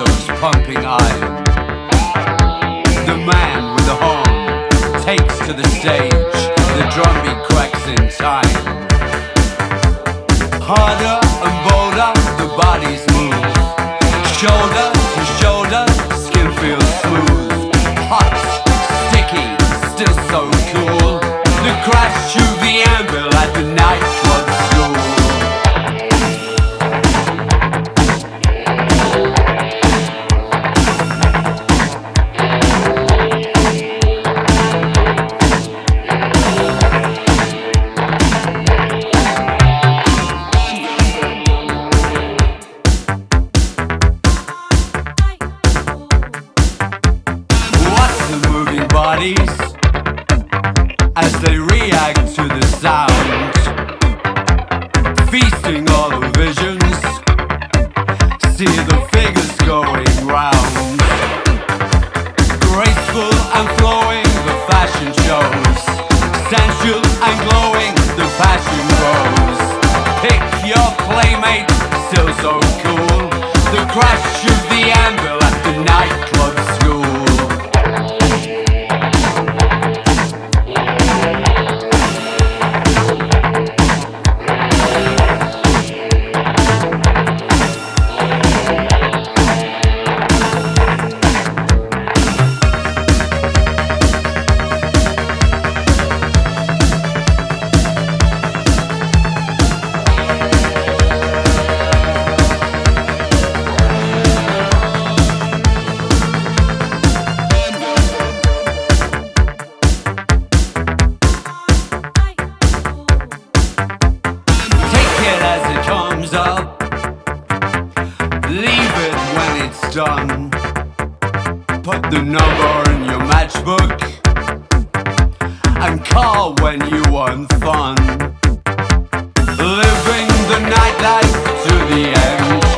muscles pumping iron. The man with the horn takes to the stage. The drum beat cracks in time. Harder and bolder, the bodies move. Shoulder to shoulder, skin feels smooth. Hot, sticky, still so cool. The crash to the anvil at the nightclub school. Bodies as they react to the sound, feasting all the visions, see the figures going round. Graceful and flowing, the fashion shows, sensual and glowing, the passion grows. Pick your playmate, still so cool. The crash of the anvil at the nightclub school. Up, leave it when it's done. Put the number in your matchbook and call when you want fun. Living the nightlife to the end.